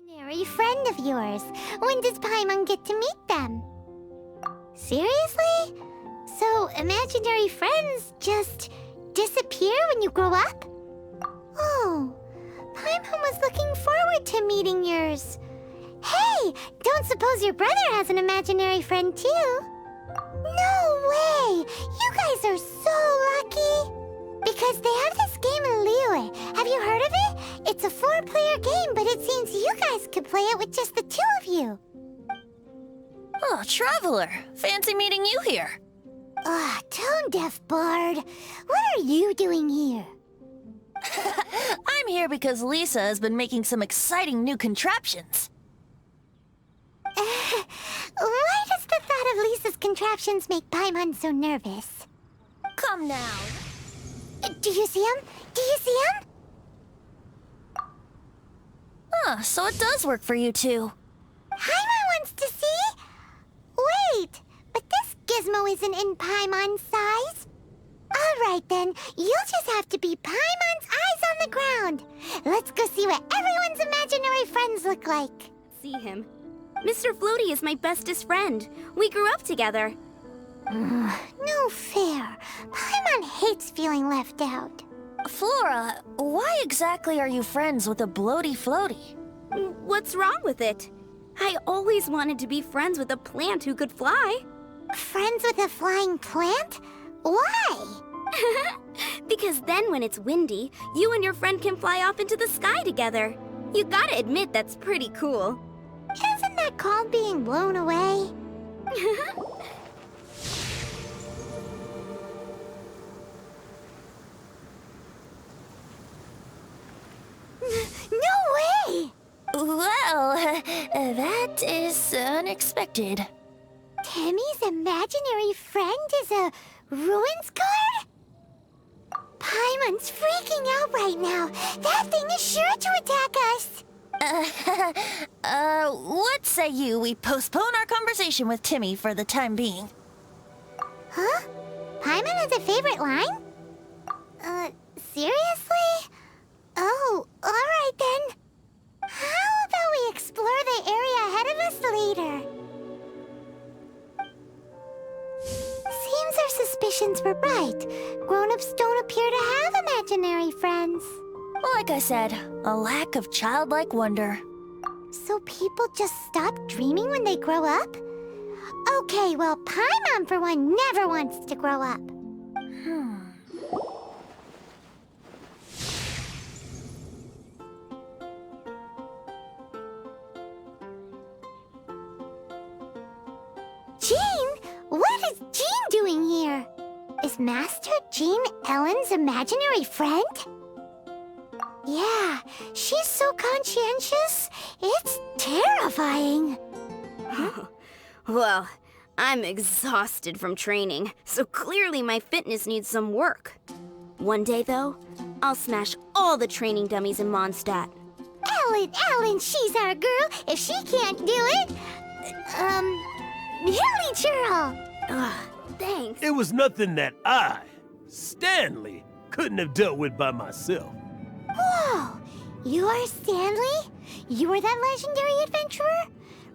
imaginary friend of yours. When does Paimon get to meet them? Seriously? So imaginary friends just disappear when you grow up? Oh, Paimon was looking forward to meeting yours. Hey, don't suppose your brother has an imaginary friend too? No way! You guys are so lucky! Because they have this game in Liyue. Have you heard of it? It's a 4-player game, but it seems you guys could play it with just the 2 of you. Oh, Traveler! Fancy meeting you here. Tone-deaf bard. What are you doing here? I'm here because Lisa has been making some exciting new contraptions. Why does the thought of Lisa's contraptions make Paimon so nervous? Come now. Do you see him? Do you see him? So it does work for you two. Paimon wants to see? Wait, but this gizmo isn't in Paimon's size. Alright then, you'll just have to be Paimon's eyes on the ground. Let's go see what everyone's imaginary friends look like. See him. Mr. Floaty is my bestest friend. We grew up together. No fair. Paimon hates feeling left out. Flora, why exactly are you friends with a bloaty floaty? What's wrong with it? I always wanted to be friends with a plant who could fly. Friends with a flying plant? Why? Because then when it's windy, you and your friend can fly off into the sky together. You gotta admit that's pretty cool. Isn't that called being blown away? No way! Well, that is unexpected. Timmy's imaginary friend is a ruins guard? Paimon's freaking out right now. That thing is sure to attack us. What say you we postpone our conversation with Timmy for the time being? Huh? Paimon has a favorite line? Seriously? Oh, alright then. How about we explore the area ahead of us later? Seems our suspicions were right. Grown-ups don't appear to have imaginary friends. Like I said, a lack of childlike wonder. So people just stop dreaming when they grow up? Okay, well, Paimon, for one, never wants to grow up. Jean? What is Jean doing here? Is Master Jean Ellen's imaginary friend? Yeah, she's so conscientious. It's terrifying. Well, I'm exhausted from training, so clearly my fitness needs some work. One day, though, I'll smash all the training dummies in Mondstadt. Ellen, she's our girl. If she can't do it, Hilly Churl. Thanks. It was nothing that I, Stanley, couldn't have dealt with by myself. Whoa, you are Stanley? You are that legendary adventurer?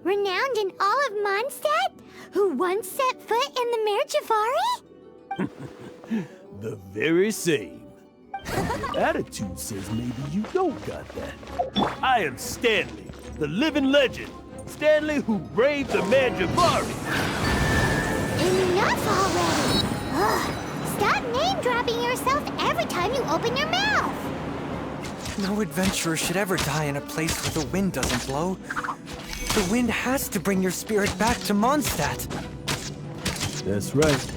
Renowned in all of Mondstadt? Who once set foot in the Mare Javari? The very same. Attitude says maybe you don't got that. I am Stanley, the living legend. Stanley who braved the Mare Javari. Enough already! Ugh, stop name-dropping yourself every time you open your mouth! No adventurer should ever die in a place where the wind doesn't blow. The wind has to bring your spirit back to Mondstadt. That's right.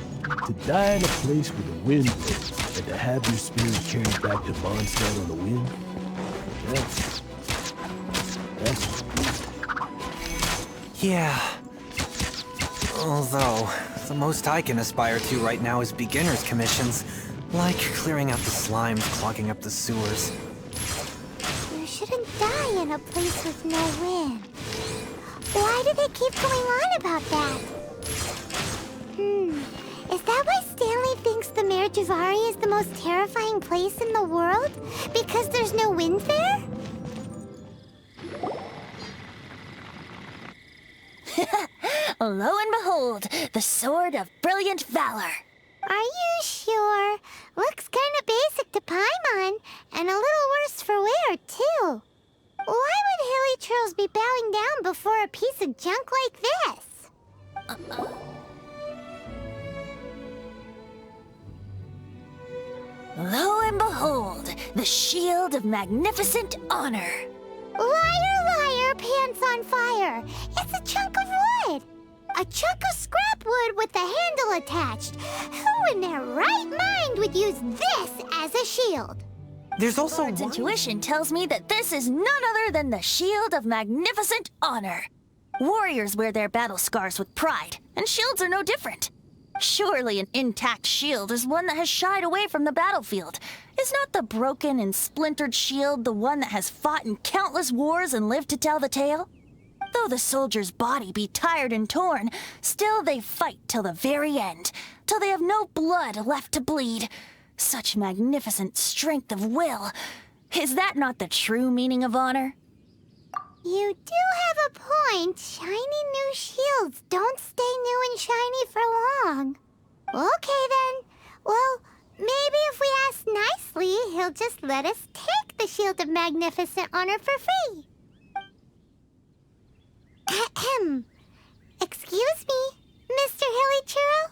To die in a place where the wind blows, and to have your spirit carried back to Mondstadt on the wind, that's Yeah. Although, the most I can aspire to right now is beginner's commissions, like clearing out the slimes clogging up the sewers. You shouldn't die in a place with no wind. Why do they keep going on about that? Is that why Stanley thinks the Mare Javari is the most terrifying place in the world? Because there's no wind there? Lo and behold, the sword of brilliant valor. Are you sure? Looks kinda basic to Paimon, and a little worse for wear, too. Why would Hilly Churls be bowing down before a piece of junk like this? Lo and behold, the shield of magnificent honor. Liar, liar, pants on fire. It's a chunk of wood. A chunk of scrap wood with the handle attached. Who in their right mind would use this as a shield? There's also Lord's intuition tells me that this is none other than the shield of magnificent honor. Warriors wear their battle scars with pride, and shields are no different. Surely an intact shield is one that has shied away from the battlefield. Is not the broken and splintered shield the one that has fought in countless wars and lived to tell the tale? Though the soldier's body be tired and torn, still they fight till the very end, till they have no blood left to bleed. Such magnificent strength of will. Is that not the true meaning of honor? You do have a point. Shiny new shields don't stay new and shiny for long. Okay then. Well, maybe if we ask nicely, he'll just let us take the shield of magnificent honor for free. Ahem. Excuse me, Mr. Hilly Churl?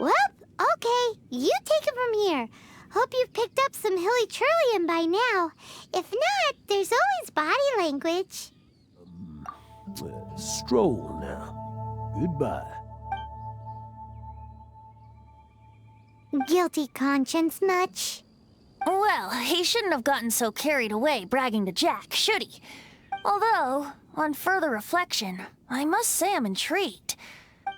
Well, okay. You take it from here. Hope you've picked up some Hilly Churlian by now. If not, there's always body language. Stroll now. Goodbye. Guilty conscience much? Well, he shouldn't have gotten so carried away bragging to Jack, should he? Although, on further reflection, I must say I'm intrigued.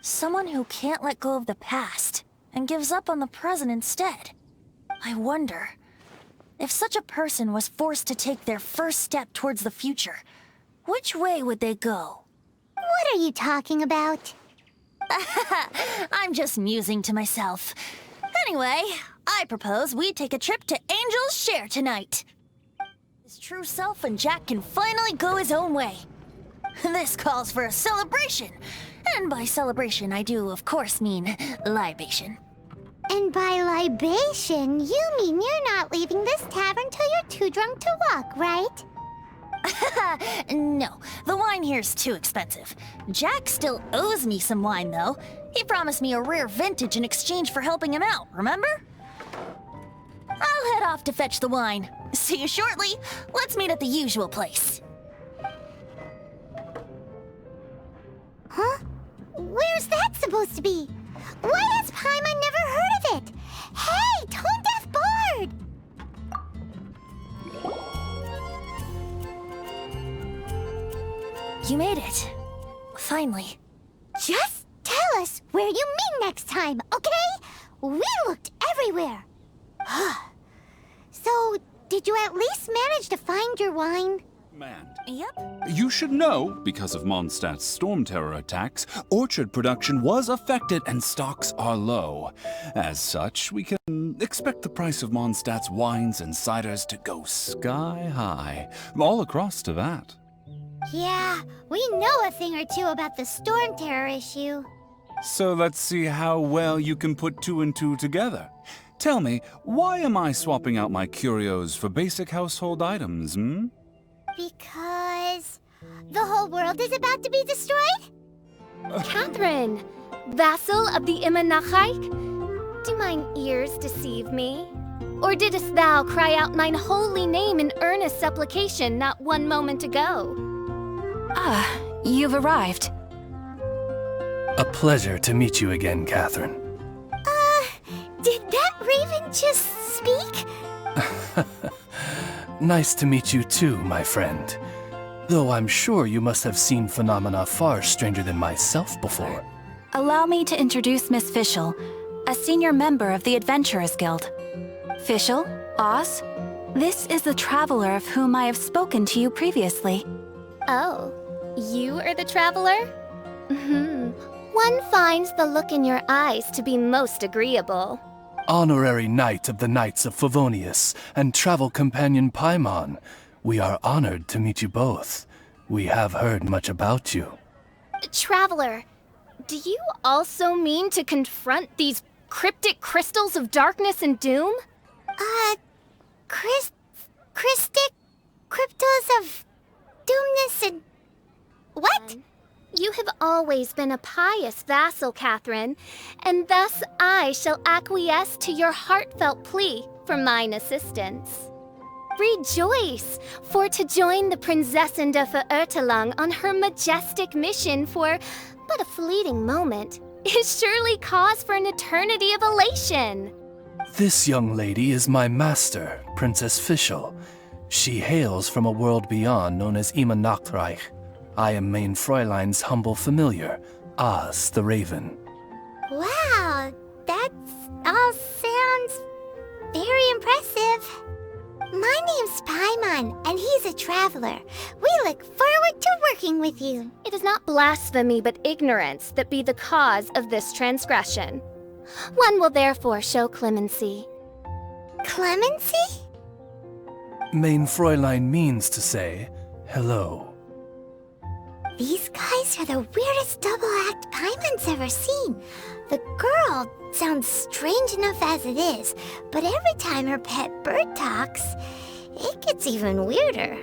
Someone who can't let go of the past and gives up on the present instead. I wonder, if such a person was forced to take their first step towards the future, which way would they go? What are you talking about? I'm just musing to myself. Anyway, I propose we take a trip to Angel's Share tonight. His true self and Jack can finally go his own way. This calls for a celebration. And by celebration, I do, of course, mean libation. And by libation, you mean you're not leaving this tavern till you're too drunk to walk, right? No, the wine here's too expensive. Jack still owes me some wine, though. He promised me a rare vintage in exchange for helping him out, remember? I'll head off to fetch the wine. See you shortly. Let's meet at the usual place. Huh? Where's that supposed to be? Why has Paimon never heard of it? Hey, Tone Deaf Bard! You made it. Finally. Just tell us where you meet next time, okay? We looked everywhere. So, did you at least manage to find your wine? Man. Yep. You should know, because of Mondstadt's storm terror attacks, orchard production was affected and stocks are low. As such, we can expect the price of Mondstadt's wines and ciders to go sky high, all across to that. Yeah, we know a thing or two about the storm terror issue. So let's see how well you can put two and two together. Tell me, why am I swapping out my curios for basic household items, hmm? Because the whole world is about to be destroyed? Catherine, vassal of the Imanachai, do mine ears deceive me? Or didst thou cry out mine holy name in earnest supplication not one moment ago? Ah, you've arrived. A pleasure to meet you again, Catherine. Did that raven just speak? Nice to meet you too, my friend. Though I'm sure you must have seen phenomena far stranger than myself before. Allow me to introduce Miss Fischl, a senior member of the Adventurers Guild. Fischl, Oz, this is the traveler of whom I have spoken to you previously. Oh, you are the traveler? One finds the look in your eyes to be most agreeable. Honorary Knight of the Knights of Favonius and travel companion Paimon, we are honored to meet you both. We have heard much about you. Traveler, do you also mean to confront these cryptic crystals of darkness and doom? Crystic cryptos of doomness and... What? You have always been a pious vassal, Catherine, and thus I shall acquiesce to your heartfelt plea for mine assistance. Rejoice, for to join the Prinzessin de Verurtelang on her majestic mission for but a fleeting moment is surely cause for an eternity of elation. This young lady is my master, Princess Fischl. She hails from a world beyond known as Ima Nachtreich. I am Main Fräulein's humble familiar, Oz the Raven. Wow, that all sounds very impressive. My name's Paimon, and he's a traveler. We look forward to working with you. It is not blasphemy but ignorance that be the cause of this transgression. One will therefore show clemency. Clemency? Main Fräulein means to say hello. These guys are the weirdest double act Paimon's ever seen. The girl sounds strange enough as it is, but every time her pet bird talks, it gets even weirder.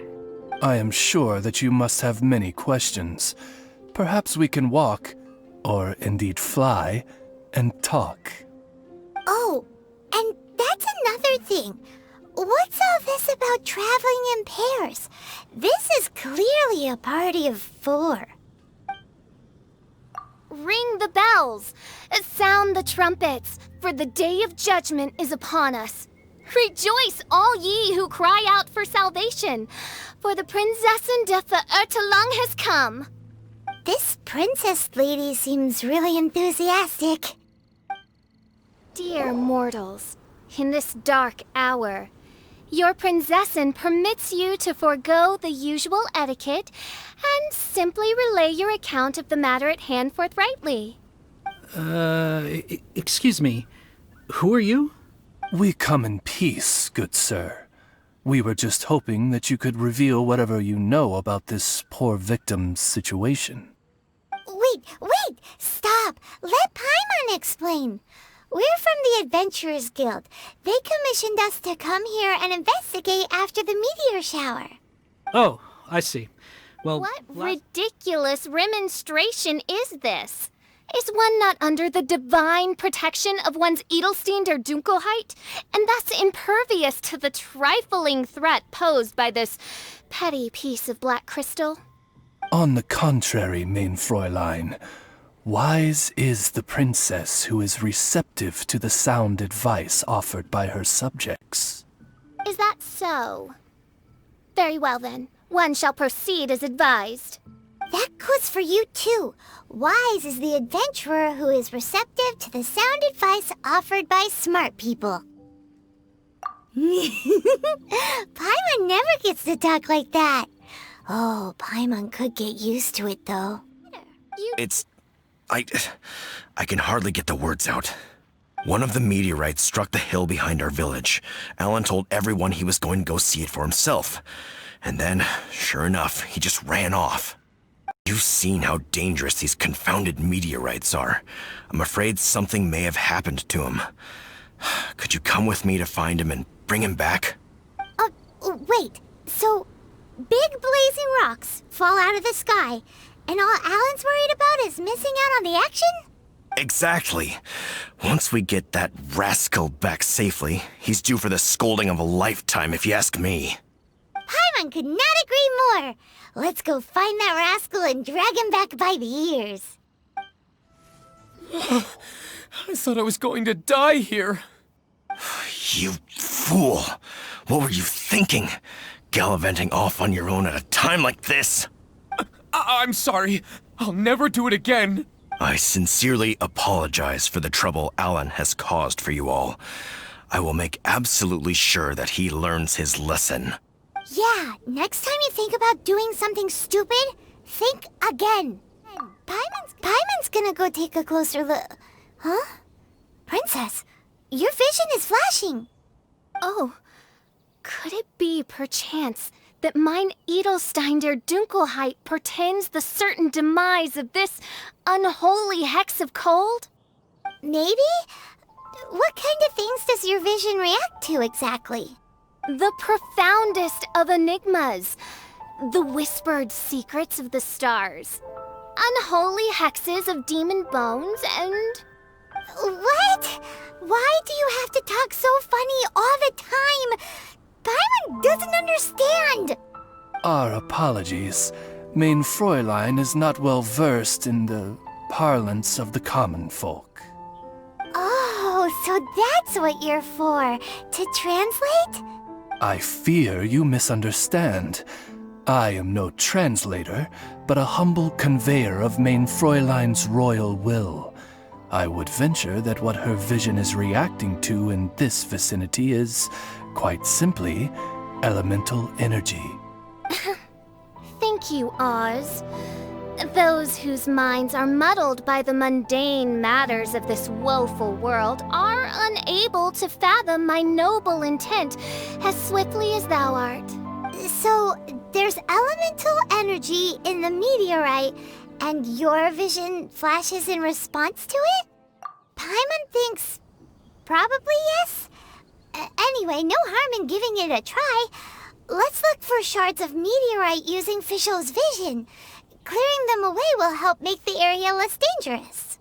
I am sure that you must have many questions. Perhaps we can walk, or indeed fly, and talk. Oh, and that's another thing. What's all this about traveling in pairs? This is clearly a party of 4. Ring the bells, sound the trumpets, for the day of judgment is upon us. Rejoice, all ye who cry out for salvation, for the Prinzessin de Verurtelang has come. This princess lady seems really enthusiastic. Dear mortals, in this dark hour, your Prinzessin permits you to forego the usual etiquette and simply relay your account of the matter at hand forthrightly. Excuse me. Who are you? We come in peace, good sir. We were just hoping that you could reveal whatever you know about this poor victim's situation. Wait! Stop! Let Paimon explain. We're from the Adventurers Guild. They commissioned us to come here and investigate after the meteor shower. Oh, I see. Well, What ridiculous remonstration is this? Is one not under the divine protection of one's Edelstein der Dunkelheit, and thus impervious to the trifling threat posed by this petty piece of black crystal? On the contrary, Main Fräulein, wise is the princess who is receptive to the sound advice offered by her subjects. Is that so? Very well then, one shall proceed as advised. That goes for you too. Wise is the adventurer who is receptive to the sound advice offered by smart people. Paimon never gets to talk like that. Oh, Paimon could get used to it though. I can hardly get the words out. One of the meteorites struck the hill behind our village. Alan told everyone he was going to go see it for himself. And then, sure enough, he just ran off. You've seen how dangerous these confounded meteorites are. I'm afraid something may have happened to him. Could you come with me to find him and bring him back? Wait. So, big blazing rocks fall out of the sky, and all Alan's worried about is missing out on the action? Exactly. Once we get that rascal back safely, he's due for the scolding of a lifetime, if you ask me. Paimon could not agree more. Let's go find that rascal and drag him back by the ears. I thought I was going to die here. You fool! What were you thinking? Gallivanting off on your own at a time like this? I'm sorry. I'll never do it again. I sincerely apologize for the trouble Alan has caused for you all. I will make absolutely sure that he learns his lesson. Yeah, next time you think about doing something stupid, think again. Paimon's gonna go take a closer look. Huh? Princess, your vision is flashing. Oh, could it be, perchance, that mein Edelstein der Dunkelheit portends the certain demise of this unholy hex of cold? Maybe? What kind of things does your vision react to exactly? The profoundest of enigmas. The whispered secrets of the stars. Unholy hexes of demon bones and... What? Why do you have to talk so funny all the time? Paimon doesn't understand! Our apologies. Mein Fräulein is not well versed in the parlance of the common folk. Oh, so that's what you're for, to translate? I fear you misunderstand. I am no translator, but a humble conveyor of mein Fräulein's royal will. I would venture that what her vision is reacting to in this vicinity is, quite simply, elemental energy. Thank you, Oz. Those whose minds are muddled by the mundane matters of this woeful world are unable to fathom my noble intent as swiftly as thou art. So, there's elemental energy in the meteorite, and your vision flashes in response to it? Paimon thinks probably yes. Anyway, no harm in giving it a try. Let's look for shards of meteorite using Fischl's vision. Clearing them away will help make the area less dangerous.